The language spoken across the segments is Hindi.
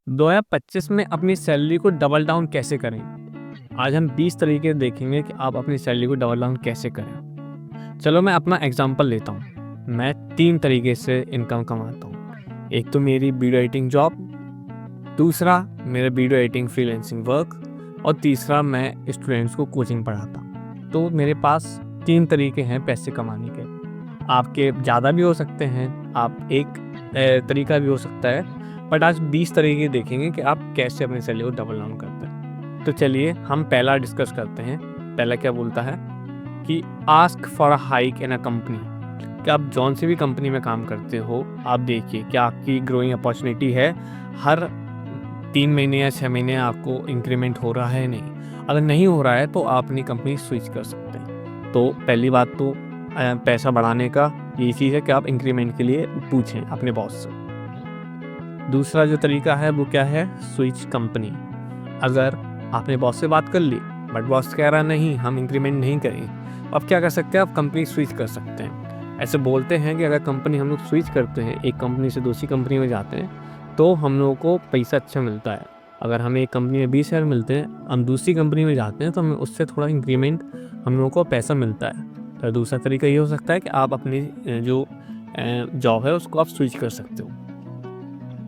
2025 में अपनी सैलरी को डबल डाउन कैसे करें? आज हम 20 तरीके देखेंगे कि आप अपनी सैलरी को डबल डाउन कैसे करें। चलो मैं अपना एग्जांपल लेता हूँ। मैं 3 तरीके से इनकम कमाता हूँ। एक तो मेरी वीडियो एडिटिंग जॉब, दूसरा मेरा वीडियो एडिटिंग फ्रीलांसिंग वर्क और तीसरा मैं स्टूडेंट्स को कोचिंग पढ़ाता हूँ। तो मेरे पास 3 तरीके हैं पैसे कमाने के। आपके ज़्यादा भी हो सकते हैं, आप एक तरीका भी हो सकता है, बट आज 20 तरीके देखेंगे कि आप कैसे अपनी सैलरी को डबल डाउन करते हैं। तो चलिए हम पहला डिस्कस करते हैं। पहला क्या बोलता है कि ask for a hike in a company. कि आप जौन सी भी कंपनी में काम करते हो, आप देखिए क्या आपकी ग्रोइंग अपॉर्चुनिटी है। हर 3 महीने या 6 महीने आपको इंक्रीमेंट हो रहा है नहीं। अगर नहीं हो रहा है तो आप अपनी कंपनी स्विच कर सकते हैं। तो पहली बात तो पैसा बढ़ाने का ये चीज़ है कि आप इंक्रीमेंट के लिए पूछें अपने बॉस से। दूसरा जो तरीका है वो क्या है, स्विच कंपनी। अगर आपने बॉस से बात कर ली बट बॉस कह रहा नहीं हम इंक्रीमेंट नहीं करेंगे, अब क्या कर सकते हैं, आप कंपनी स्विच कर सकते हैं। ऐसे बोलते हैं कि अगर कंपनी हम लोग स्विच करते हैं, एक कंपनी से दूसरी कंपनी में जाते हैं तो हम लोगों को पैसा अच्छा मिलता है। अगर हमें एक कंपनी में 20,000 मिलते हैं, हम दूसरी कंपनी में जाते हैं तो हमें उससे थोड़ा इंक्रीमेंट हम लोगों को पैसा मिलता है। तो दूसरा तरीका ये हो सकता है कि आप अपनी जो जॉब है उसको आप स्विच कर सकते हो।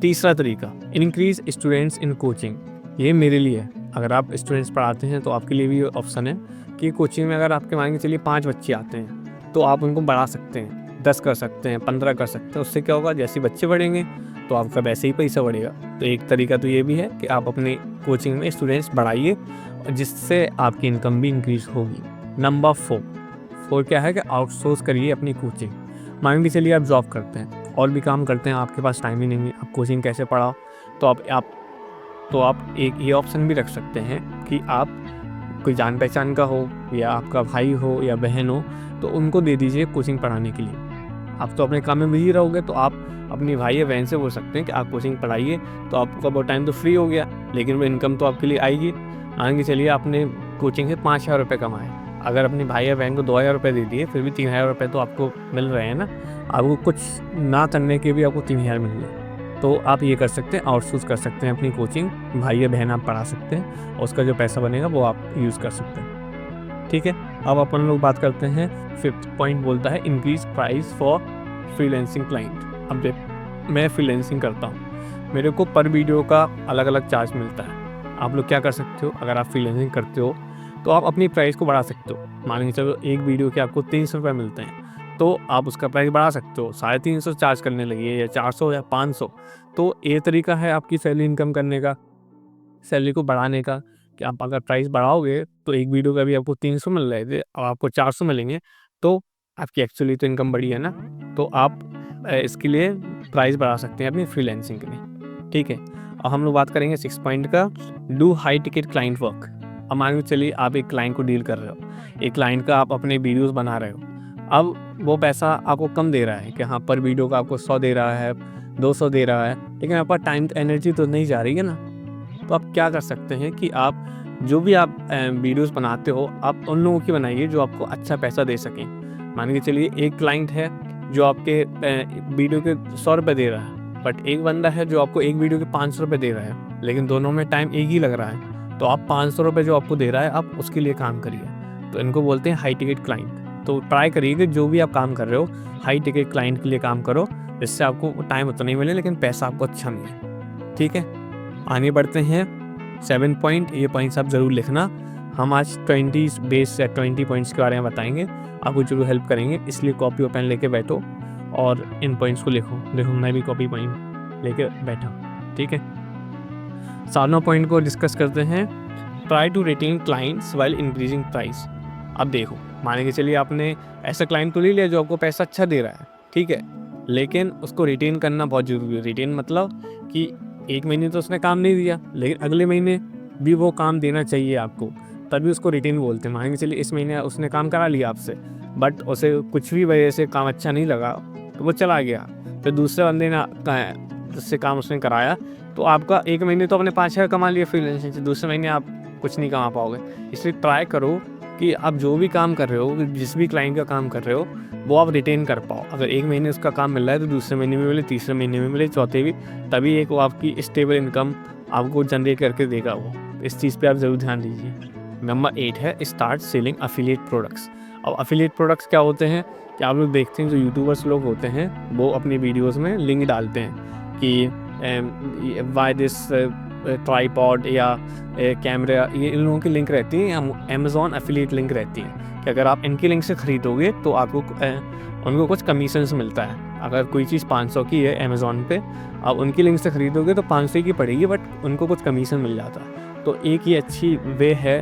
तीसरा तरीका, इंक्रीज स्टूडेंट्स इन कोचिंग। ये मेरे लिए है। अगर आप स्टूडेंट्स पढ़ाते हैं तो आपके लिए भी ऑप्शन है कि कोचिंग में अगर आपके मान के चलिए 5 बच्चे आते हैं तो आप उनको बढ़ा सकते हैं, 10 कर सकते हैं, 15 कर सकते हैं। उससे क्या होगा, जैसे बच्चे बढ़ेंगे तो आपका वैसे ही पैसा बढ़ेगा। तो एक तरीका तो ये भी है कि आप अपने कोचिंग में स्टूडेंट्स बढ़ाइए, जिससे आपकी इनकम भी इंक्रीज होगी। नंबर 4 क्या है कि आउटसोर्स करिए अपनी कोचिंग। मान के चलिए आप जॉब करते हैं और भी काम करते हैं, आपके पास टाइम ही नहीं है, आप कोचिंग कैसे पढ़ाओ। तो आप एक ये ऑप्शन भी रख सकते हैं कि आप कोई जान पहचान का हो या आपका भाई हो या बहन हो तो उनको दे दीजिए कोचिंग पढ़ाने के लिए। आप तो अपने काम में बिजी रहोगे तो आप अपनी भाई या बहन से बोल सकते हैं कि आप कोचिंग पढ़ाइए, तो आपका बहुत टाइम तो फ्री हो गया, लेकिन वो इनकम तो आपके लिए आएगी। मान के चलिए आपने कोचिंग से 5,000 रुपये कमाए, अगर अपनी भाई या बहन को 2,000 रुपये दे दिए फिर भी 3,000 रुपये तो आपको मिल रहे हैं ना। आपको कुछ ना करने के भी आपको 3,000 मिल रहे हैं। तो आप ये कर सकते हैं, आउटसोर्स कर सकते हैं अपनी कोचिंग, भाई या बहन आप पढ़ा सकते हैं और उसका जो पैसा बनेगा वो आप यूज़ कर सकते हैं। ठीक है, अब अपन लोग बात करते हैं। 5th पॉइंट बोलता है increase price for freelancing client. अब देख, मैं फ्रीलांसिंग करता हूँ, मेरे को पर वीडियो का अलग अलग चार्ज मिलता है। आप लोग क्या कर सकते हो, अगर आप फ्रीलांसिंग करते हो तो आप अपनी प्राइस को बढ़ा सकते हो। मान के चलो एक वीडियो के आपको 300 रुपये मिलते हैं तो आप उसका प्राइस बढ़ा सकते हो, 350 चार्ज करने लगिए या 400 या 500। तो ये तरीका है आपकी सैलरी इनकम करने का, सैलरी को बढ़ाने का, कि आप अगर प्राइस बढ़ाओगे तो एक वीडियो का भी आपको 300 मिल रहे थे और आपको 400 मिलेंगे, तो आपकी एक्चुअली तो इनकम बढ़ी है ना। तो आप इसके लिए प्राइस बढ़ा सकते हैं अपनी फ्रीलांसिंग के लिए। ठीक है, और हम लोग बात करेंगे 6 पॉइंट का, do high ticket client work. अब मान के चलिए आप एक क्लाइंट को डील कर रहे हो, एक क्लाइंट का आप अपने वीडियोस बना रहे हो। अब वो पैसा आपको कम दे रहा है कि हाँ पर वीडियो का आपको 100 दे रहा है, 200 दे रहा है, लेकिन आपका टाइम एनर्जी तो नहीं जा रही है ना। तो आप क्या कर सकते हैं कि आप जो भी आप वीडियोस बनाते हो आप उन लोगों की बनाइए जो आपको अच्छा पैसा दे सकें। मान के चलिए एक क्लाइंट है जो आपके वीडियो के 100 रुपये दे रहा है, बट एक बंदा है जो आपको एक वीडियो के 500 रुपये दे रहा है, लेकिन दोनों में टाइम एक ही लग रहा है। तो आप 500 रुपये जो आपको दे रहा है आप उसके लिए काम करिए। तो इनको बोलते हैं हाई टिकट क्लाइंट। तो ट्राई करिए कि जो भी आप काम कर रहे हो हाई टिकट क्लाइंट के लिए काम करो, जिससे आपको टाइम उतना नहीं मिले लेकिन पैसा आपको अच्छा मिले। ठीक है, आगे बढ़ते हैं। 7 पॉइंट, ये पॉइंट्स आप ज़रूर लिखना। हम आज 20 बेस या 20 पॉइंट्स के बारे में बताएंगे, आपको जरूर हेल्प करेंगे, इसलिए कॉपी और पेन लेके बैठो और इन पॉइंट्स को लिखो। देखो मैं भी कॉपी पॉइंट लेके बैठा हूँ। ठीक है, 7वां पॉइंट को डिस्कस करते हैं, try to retain clients while increasing price. अब देखो, मान के चलिए आपने ऐसा क्लाइंट तो ले लिया जो आपको पैसा अच्छा दे रहा है, ठीक है, लेकिन उसको रिटेन करना बहुत ज़रूरी है। रिटेन मतलब कि एक महीने तो उसने काम नहीं दिया, लेकिन अगले महीने भी वो काम देना चाहिए आपको, तभी उसको रिटेन बोलते हैं। मान के चलिए इस महीने उसने काम करा लिया आपसे, बट उसे कुछ भी वजह से काम अच्छा नहीं लगा तो वो चला गया, फिर दूसरे बंदे ने जिससे काम उसने कराया, तो आपका एक महीने तो अपने 5,000 कमा लिया फ्रीलांसिंग से, दूसरे महीने आप कुछ नहीं कमा पाओगे। इसलिए ट्राई करो कि आप जो भी काम कर रहे हो, जिस भी क्लाइंट का काम कर रहे हो, वो आप रिटेन कर पाओ। अगर 1 महीने उसका काम मिल रहा है तो दूसरे महीने में मिले, तीसरे महीने में मिले, चौथे भी, तभी एक वो आपकी स्टेबल इनकम आपको जनरेट करके देगा वो। इस चीज़ पे आप ज़रूर ध्यान दीजिए। नंबर 8 है स्टार्ट सेलिंग एफिलिएट प्रोडक्ट्स। अब एफिलिएट प्रोडक्ट्स क्या होते हैं कि आप लोग देखते हैं जो यूट्यूबर्स लोग होते हैं वो अपनी वीडियोस में लिंक डालते हैं कि बाय दिस ट्राइपॉड या कैमरा, ये इन लोगों की लिंक रहती है या अमेज़ॉन एफिलिएट लिंक रहती है कि अगर आप इनकी लिंक से ख़रीदोगे तो आपको उनको कुछ कमीशंस मिलता है। अगर कोई चीज़ 500 की है अमेज़ॉन पे, आप उनकी लिंक से ख़रीदोगे तो 500 की पड़ेगी, बट उनको कुछ कमीशन मिल जाता है। तो एक ये अच्छी वे है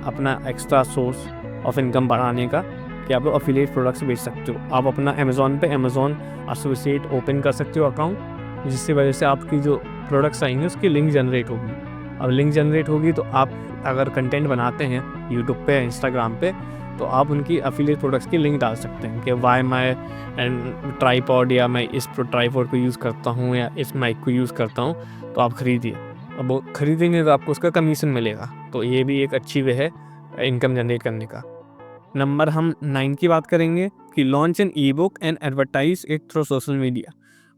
अपना एक्स्ट्रा सोर्स ऑफ इनकम बढ़ाने का कि आप लोग एफिलिएट प्रोडक्ट्स बेच सकते हो। आप अपना अमेज़ॉन पे अमेज़ॉन एसोसिएट ओपन कर सकते हो अकाउंट, जिसकी वजह से आपकी जो प्रोडक्ट्स आएंगे उसकी लिंक जनरेट होगी। अब लिंक जनरेट होगी तो आप अगर कंटेंट बनाते हैं यूट्यूब पे, इंस्टाग्राम पे, तो आप उनकी एफिलिएट प्रोडक्ट्स की लिंक डाल सकते हैं कि वाई मैं ट्राइपॉड या मैं इस ट्राइपॉड को यूज़ करता हूँ या इस माइक को यूज़ करता हूँ, तो आप ख़रीदिए। अब वो ख़रीदेंगे तो आपको उसका कमीशन मिलेगा। तो ये भी एक अच्छी वे है इनकम जनरेट करने का। नंबर हम 9 की बात करेंगे कि launch an e book and advertise it through social media.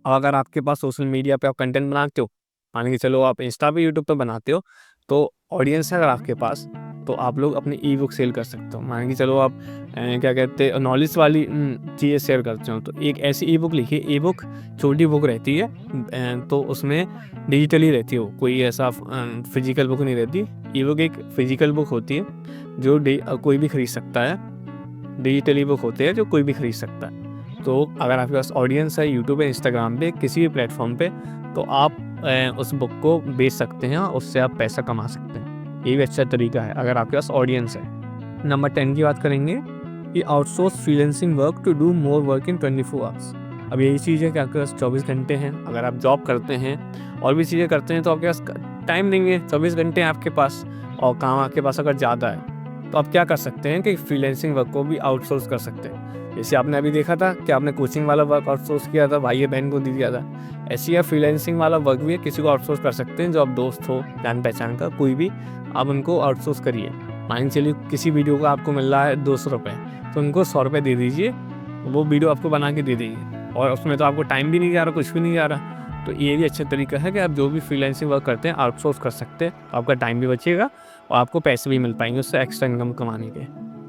अब अगर आपके पास सोशल मीडिया पे आप कंटेंट बनाते हो, मान के चलो आप इंस्टा पे, यूट्यूब पे बनाते हो, तो ऑडियंस है अगर आपके पास, तो आप लोग अपनी ई बुक सेल कर सकते हो। मान के चलो आप क्या कहते हैं नॉलेज वाली चीज़ें शेयर करते हो, तो एक ऐसी ई बुक लिखिए। ई बुक छोटी बुक रहती है, तो उसमें डिजिटली रहती है वो, कोई ऐसा फिजिकल बुक नहीं रहती। ई बुक एक फिजिकल बुक होती है जो कोई भी खरीद सकता है। डिजिटली बुक होते हैं जो कोई भी खरीद सकता है। तो अगर आपके पास ऑडियंस है यूट्यूब पे, इंस्टाग्राम पे, किसी भी प्लेटफॉर्म पे, तो आप उस बुक को बेच सकते हैं और उससे आप पैसा कमा सकते हैं। ये भी अच्छा तरीका है अगर आपके पास ऑडियंस है। नंबर 10 की बात करेंगे कि outsource freelancing work to do more work in 24 hours. अब यही चीज़ है कि आपके पास 24 घंटे हैं। अगर आप जॉब करते हैं और भी चीज़ें करते हैं तो आपके पास टाइम नहीं है, 24 घंटे हैं आपके पास और काम आपके पास अगर ज़्यादा है, तो आप क्या कर सकते हैं कि फ्रीलांसिंग वर्क को भी आउटसोर्स कर सकते हैं। जैसे आपने अभी देखा था कि आपने कोचिंग वाला वर्क आउटसोर्स किया था, भाई या बहन को दे दिया था, ऐसे ही आप फ्रीलांसिंग वाला वर्क भी किसी को आउटसोर्स कर सकते हैं। जो आप दोस्त हो, जान पहचान का कोई भी, आप उनको आउटसोर्स करिए। मान चलिए किसी वीडियो का आपको मिल रहा है 200 रुपये, तो उनको 100 रुपये दे दीजिए, वो वीडियो आपको बना के दे देंगे और उसमें तो आपको टाइम भी नहीं जा रहा, कुछ भी नहीं जा रहा। तो ये भी अच्छा तरीका है कि आप जो भी फ्रीलांसिंग वर्क करते हैं आउटसोर्स कर सकते हैं, आपका टाइम भी बचेगा और आपको पैसे भी मिल पाएंगे उससे एक्स्ट्रा इनकम कमाने के।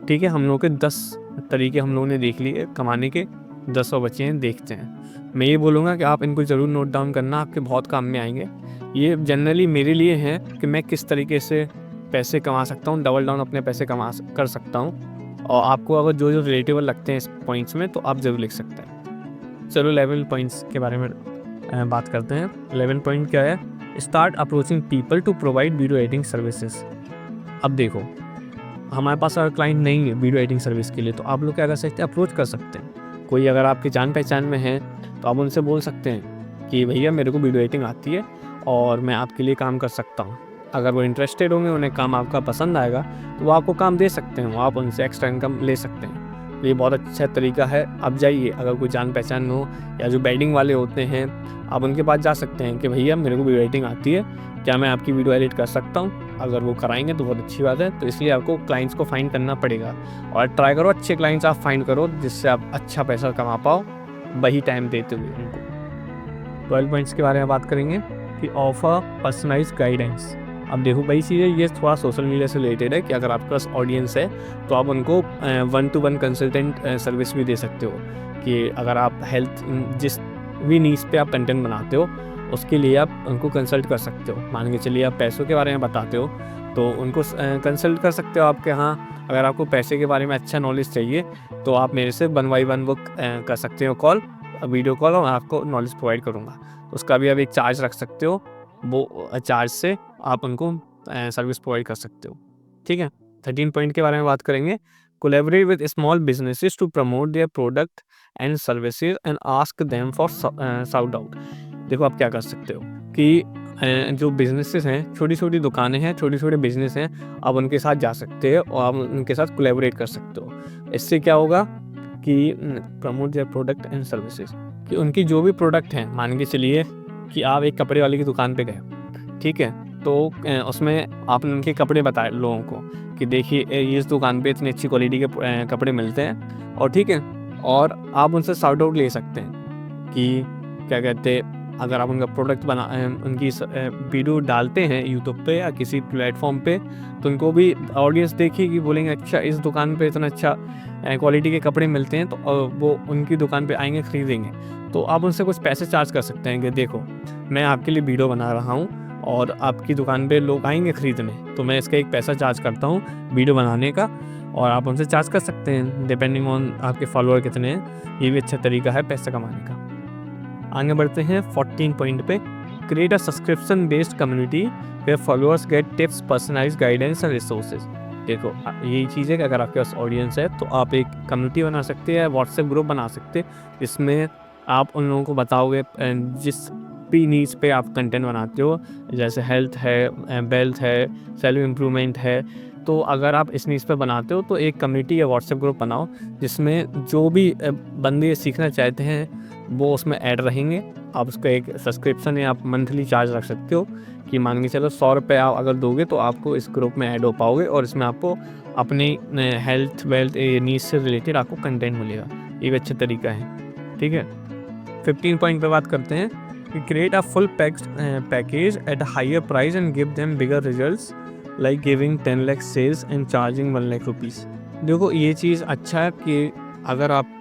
ठीक है, हम लोगों के 10 तरीके हम लोगों ने देख लिए कमाने के, 10 और बचे हैं, देखते हैं। मैं ये बोलूँगा कि आप इनको ज़रूर नोट डाउन करना, आपके बहुत काम में आएंगे। ये जनरली मेरे लिए है कि मैं किस तरीके से पैसे कमा सकता हूँ, डबल डाउन अपने पैसे कर सकता हूँ। और आपको अगर जो जो रिलेटेबल लगते हैं इस पॉइंट्स में, तो आप ज़रूर लिख सकते हैं। चलो 11 पॉइंट्स के बारे में बात करते हैं। 11 पॉइंट क्या है? Start approaching people to provide video editing services. अब देखो, हमारे पास अगर क्लाइंट नहीं है वीडियो एडिटिंग सर्विस के लिए, तो आप लोग क्या कर सकते हैं? अप्रोच कर सकते हैं। कोई अगर आपकी जान पहचान में है तो आप उनसे बोल सकते हैं कि भैया मेरे को वीडियो एडिटिंग आती है और मैं आपके लिए काम कर सकता हूँ। अगर वो इंटरेस्टेड होंगे, उन्हें काम आपका पसंद आएगा, तो वो आपको काम दे सकते हैं, वो आप उनसे एक्स्ट्रा इनकम ले सकते हैं। ये बहुत अच्छा तरीका है। आप जाइए, अगर कोई जान पहचान में हो या जो वेडिंग वाले होते हैं, आप उनके पास जा सकते हैं कि भैया मेरे को वीडियो एडिटिंग आती है, क्या मैं आपकी वीडियो एडिट कर सकता हूँ? अगर वो कराएंगे तो बहुत अच्छी बात है। तो इसलिए आपको क्लाइंट्स को फाइंड करना पड़ेगा और ट्राई करो अच्छे क्लाइंट्स आप फाइंड करो जिससे आप अच्छा पैसा कमा पाओ, वही टाइम देते हुए उनको। 12 पॉइंट्स के बारे में बात करेंगे कि ऑफर पर्सनलाइज गाइडेंस। अब देखो भाई चीज़ें, ये थोड़ा सोशल मीडिया से रिलेटेड है कि अगर आपके पास ऑडियंस है तो आप उनको 1-to-1 कंसल्टेंट सर्विस भी दे सकते हो कि अगर आप हेल्थ जिस भी नीड्स पे आप कंटेंट बनाते हो उसके लिए आप उनको कंसल्ट कर सकते हो। मान के चलिए आप पैसों के बारे में बताते हो तो उनको कंसल्ट कर सकते हो आपके यहाँ। अगर आपको पैसे के बारे में अच्छा नॉलेज चाहिए तो आप मेरे से 1-by-1 बुक कर सकते हो कॉल, वीडियो कॉल, और आपको नॉलेज प्रोवाइड करूँगा। उसका भी आप एक चार्ज रख सकते हो, वो चार्ज से आप उनको सर्विस प्रोवाइड कर सकते हो। ठीक है, 13 पॉइंट के बारे में बात करेंगे। Collaborate with small businesses to promote their product and services and ask them for shout out. देखो आप क्या कर सकते हो कि जो बिजनेसेस हैं, छोटी छोटी दुकानें हैं, छोटे छोटे बिजनेस हैं, आप उनके साथ जा सकते हैं और आप उनके साथ कोलैबोरेट कर सकते हो। इससे क्या होगा कि promote their product and services, कि उनकी जो भी प्रोडक्ट हैं, मान के चलिए कि आप एक कपड़े वाले की दुकान पे गए, ठीक है, तो उसमें आपने उनके कपड़े बताए लोगों को कि देखिए इस दुकान पे इतनी अच्छी क्वालिटी के कपड़े मिलते हैं, और ठीक है, और आप उनसे शाउट आउट ले सकते हैं कि क्या कहते, अगर आप उनका प्रोडक्ट उनकी वीडियो डालते हैं यूट्यूब पे या किसी प्लेटफॉर्म पे, तो उनको भी ऑडियंस देखेगी, बोलेंगे अच्छा इस दुकान पे इतना अच्छा क्वालिटी के कपड़े मिलते हैं, तो वो उनकी दुकान पे आएंगे, ख़रीदेंगे। तो आप उनसे कुछ पैसे चार्ज कर सकते हैं कि देखो मैं आपके लिए वीडियो बना रहा हूँ और आपकी दुकान पे लोग आएंगे ख़रीदने, तो मैं इसका एक पैसा चार्ज करता हूँ वीडियो बनाने का, और आप उनसे चार्ज कर सकते हैं डिपेंडिंग ऑन आपके फॉलोअर कितने हैं। ये भी अच्छा तरीका है पैसा कमाने का। आगे बढ़ते हैं 14 पॉइंट पे, create a subscription based community where followers get tips, personalized guidance and resources. देखो यही चीज़ है कि अगर आपके पास ऑडियंस है तो आप एक कम्युनिटी बना सकते हैं, व्हाट्सएप ग्रुप बना सकते हैं, जिसमें आप उन लोगों को बताओगे जिस भी नीड्स पे आप कंटेंट बनाते हो, जैसे हेल्थ है, वेल्थ है, सेल्फ इम्प्रूवमेंट है। तो अगर आप इस नीड्स पे बनाते हो तो एक कम्युनिटी या व्हाट्सएप ग्रुप बनाओ, जिसमें जो भी बंदे सीखना चाहते हैं वो उसमें ऐड रहेंगे। आप उसका एक सब्सक्रिप्शन या आप मंथली चार्ज रख सकते हो कि मान के चलो 100 रुपये आप अगर दोगे तो आपको इस ग्रुप में ऐड हो पाओगे, और इसमें आपको अपनी हेल्थ वेल्थ नीड्स से रिलेटेड आपको कंटेंट मिलेगा। ये भी अच्छा तरीका है, ठीक है। 15 पॉइंट पे बात करते हैं कि create a full package at a higher price and give them bigger results like giving 10 lakh sales and charging 1 lakh rupees. देखो ये चीज़ अच्छा है कि अगर आप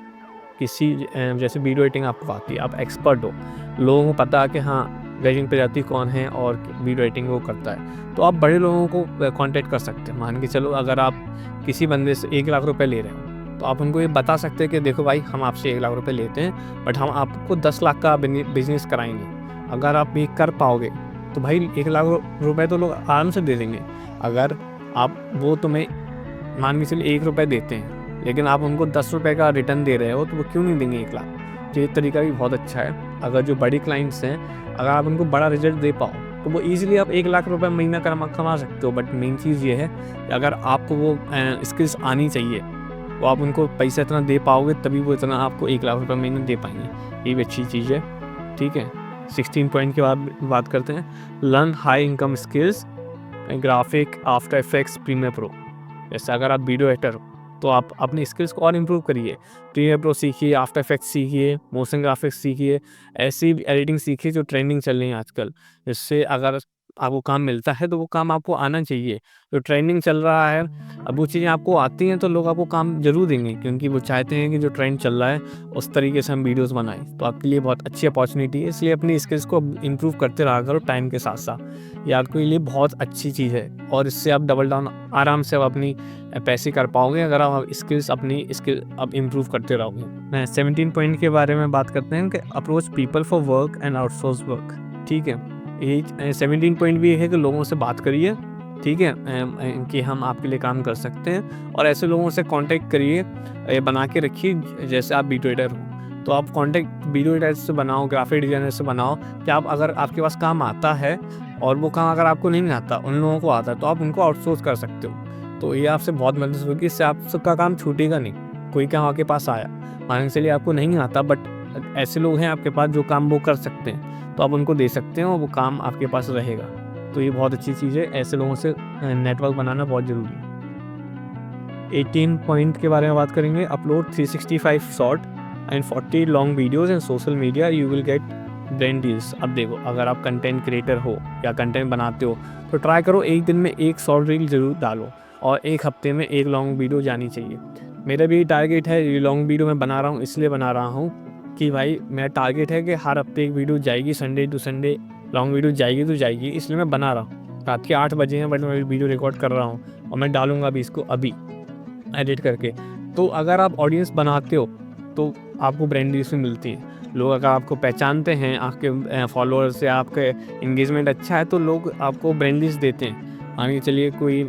किसी जैसे वीडियो एडिटिंग आपको आती है, आप एक्सपर्ट हो, लोगों को पता है कि हाँ गजेंद्र प्रजापति कौन है और वीडियो एडिटिंग वो करता है, तो आप बड़े लोगों को कांटेक्ट कर सकते हैं। मान के चलो अगर आप किसी बंदे से 1 लाख रुपए ले रहे हो, तो आप उनको ये बता सकते हैं कि देखो भाई हम आपसे 1 लाख रुपए लेते हैं, बट हम आपको 10 लाख का बिजनेस कराएंगे। अगर आप ये कर पाओगे तो भाई 1 लाख रुपए तो लोग आराम से दे देंगे। अगर आप वो तुम्हें मान के चलिए 1 रुपये देते हैं, लेकिन आप उनको 10 रुपये का रिटर्न दे रहे हो, तो वो क्यों नहीं देंगे 1 लाख। तो ये तरीका भी बहुत अच्छा है। अगर जो बड़ी क्लाइंट्स हैं, अगर आप उनको बड़ा रिजल्ट दे पाओ तो वो ईजिली आप 1 लाख रुपए महीना कमा सकते हो। बट मेन चीज़ ये है कि अगर आपको वो स्किल्स आनी चाहिए, तो आप उनको पैसा इतना दे पाओगे तभी वो इतना आपको 1 लाख रुपये महीना दे पाएंगे। ये भी अच्छी चीज़ है, ठीक है। 16 पॉइंट के बाद बात करते हैं, learn high income skills, graphic, after effects, premiere pro. जैसे अगर आप वीडियो एडिटर हो तो आप अपने स्किल्स को और इम्प्रूव करिए, प्रीमियर प्रो सीखिए, आफ्टर इफेक्ट्स सीखिए, मोशन ग्राफिक्स सीखिए, ऐसी एडिटिंग सीखिए जो ट्रेंडिंग चल रही है आजकल। जिससे अगर आपको काम मिलता है तो वो काम आपको आना चाहिए, जो ट्रेंडिंग चल रहा है। अब वो चीज़ें आपको आती हैं तो लोग आपको काम ज़रूर देंगे, क्योंकि वो चाहते हैं कि जो ट्रेंड चल रहा है उस तरीके से हम वीडियोस बनाएं। तो आपके लिए बहुत अच्छी अपॉर्चुनिटी है, इसलिए अपनी स्किल्स को इम्प्रूव करते रहा करो टाइम के साथ साथ। ये आपके लिए बहुत अच्छी चीज़ है, और इससे आप डबल डाउन आराम से अपनी पैसे कर पाओगे अगर आप अपनी स्किल अब इम्प्रूव करते रहोगे। 17 पॉइंट के बारे में बात करते हैं कि approach people for work and outsource work, ठीक है। ये 17 पॉइंट भी है कि लोगों से बात करिए, ठीक है, कि हम आपके लिए काम कर सकते हैं, और ऐसे लोगों से कांटेक्ट करिए, बना के रखिए। जैसे आप वीडियो एडिटर हो तो आप कांटेक्ट वीडियो एडिटर से बनाओ, ग्राफिक डिजाइनर से बनाओ, कि आप अगर आपके पास काम आता है और वो काम अगर आपको नहीं आता, उन लोगों को आता है, तो आप उनको आउटसोर्स कर सकते हो। तो ये आपसे बहुत मदद होगी, इससे आप सबका काम छूटेगा नहीं। कोई काम आपके पास आया, मान के चलिए आपको नहीं आता, बट ऐसे लोग हैं आपके पास जो काम वो कर सकते हैं, तो आप उनको दे सकते हैं और वो काम आपके पास रहेगा। तो ये बहुत अच्छी चीज़ है, ऐसे लोगों से नेटवर्क बनाना बहुत ज़रूरी है। 18 पॉइंट के बारे में बात करेंगे, upload 365 short and 40 long videos and social media, you will get brand deals. अब देखो अगर आप कंटेंट क्रिएटर हो या कंटेंट बनाते हो तो ट्राई करो एक दिन में एक शॉर्ट रील ज़रूर डालो, और एक हफ्ते में एक लॉन्ग वीडियो जानी चाहिए। मेरा भी टारगेट है, ये लॉन्ग वीडियो मैं बना रहा हूँ, इसलिए बना रहा हूँ कि भाई मेरा टारगेट है कि हर हफ्ते एक वीडियो जाएगी, Sunday to Sunday long video जाएगी तो जाएगी, इसलिए मैं बना रहा हूँ। रात के 8 बजे हैं बट मैं वीडियो रिकॉर्ड कर रहा हूँ और मैं डालूंगा अभी इसको अभी एडिट करके। तो अगर आप ऑडियंस बनाते हो तो आपको ब्रांड डील्स भी मिलती हैं। लोग अगर आपको पहचानते हैं, आपके फॉलोअर्स से आपके इंगेजमेंट अच्छा है, तो लोग आपको ब्रांड डील्स देते हैं। मान के चलिए कोई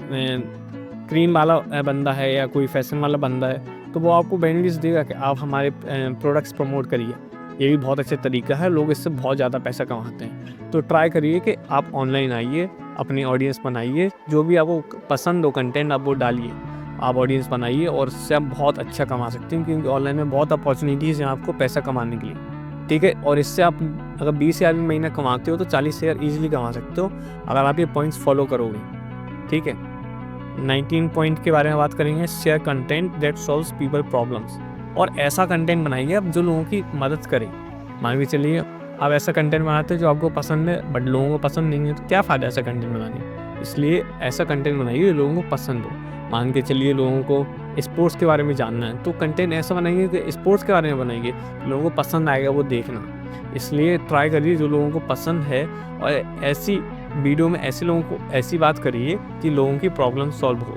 क्रीम वाला बंदा है या कोई फैशन वाला बंदा है, तो वो आपको ब्रांड डील्स देगा कि आप हमारे प्रोडक्ट्स प्रमोट करिए। ये भी बहुत अच्छा तरीका है, लोग इससे बहुत ज़्यादा पैसा कमाते हैं। तो ट्राई करिए कि आप ऑनलाइन आइए, अपनी ऑडियंस बनाइए, जो भी आपको पसंद हो कंटेंट आप वो डालिए, आप ऑडियंस बनाइए, और इससे आप बहुत अच्छा कमा सकते हैं, क्योंकि ऑनलाइन में बहुत अपॉर्चुनिटीज़ हैं आपको पैसा कमाने के लिए। ठीक है। और इससे आप अगर 20,000 भी महीना कमाते हो तो 40,000 ईजिली कमा सकते हो अगर आप ये पॉइंट्स फॉलो करोगे, ठीक है। 19 पॉइंट के बारे में बात करेंगे। Share content that solves people problems, और ऐसा कंटेंट बनाइए आप जो लोगों की मदद करे। मान के चलिए आप ऐसा कंटेंट बनाते हो जो आपको पसंद है बट लोगों को पसंद नहीं है, तो क्या फ़ायदा ऐसा कंटेंट बनाने। इसलिए ऐसा कंटेंट बनाइए जो लोगों को पसंद हो। मान के चलिए लोगों को स्पोर्ट्स के बारे में जानना है तो कंटेंट ऐसा बनाएंगे कि स्पोर्ट्स के बारे में बनाएंगे, लोगों को पसंद आएगा वो देखना। इसलिए ट्राई करिए जो लोगों को पसंद है, और ऐसी वीडियो में ऐसे लोगों को ऐसी बात करिए कि लोगों की प्रॉब्लम सॉल्व हो।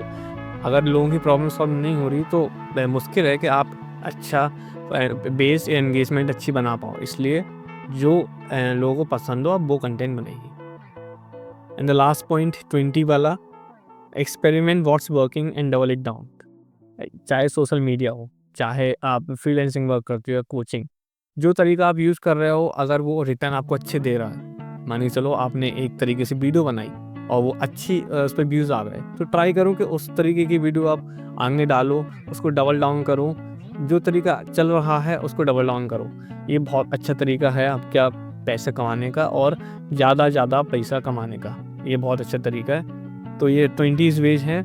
अगर लोगों की प्रॉब्लम सॉल्व नहीं हो रही तो मुश्किल है कि आप अच्छा बेस एंगेजमेंट अच्छी बना पाओ। इसलिए जो लोगों को पसंद हो आप वो कंटेंट बनाइए। एंड द लास्ट पॉइंट 20 वाला, experiment what's working and double it down. चाहे सोशल मीडिया हो, चाहे आप फ्रीलांसिंग वर्क करते हो या कोचिंग, जो तरीका आप यूज़ कर रहे हो अगर वो रिटर्न आपको अच्छे दे रहा है, मान के चलो आपने एक तरीके से वीडियो बनाई और वो अच्छी उस पर व्यूज़ आ गए, तो ट्राई करो कि उस तरीके की वीडियो आप आगे डालो, उसको डबल डाउन करो। जो तरीका चल रहा है उसको डबल डाउन करो। ये बहुत अच्छा तरीका है आपका पैसे कमाने का और ज़्यादा पैसा कमाने का। ये बहुत अच्छा तरीका है। तो ये 20 वेज हैं,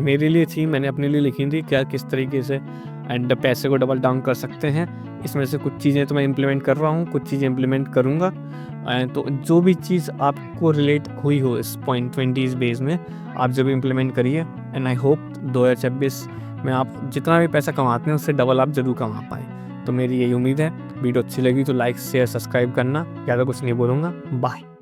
मेरे लिए थी, मैंने अपने लिए लिखी थी क्या किस तरीके से एंड पैसे को डबल डाउन कर सकते हैं। इसमें से कुछ चीज़ें तो मैं इम्प्लीमेंट कर रहा हूँ, कुछ चीज़ें इम्प्लीमेंट करूँगा। तो जो भी चीज़ आपको रिलेट हुई हो इस पॉइंट 20 बेस में, आप जब इम्प्लीमेंट करिए। एंड आई होप 2026 में आप जितना भी पैसा कमाते हैं उससे डबल आप ज़रूर कमा पाएँ। तो मेरी यही उम्मीद है। वीडियो अच्छी लगी तो लाइक शेयर सब्सक्राइब करना, ज़्यादा कुछ नहीं बोलूँगा। बाय।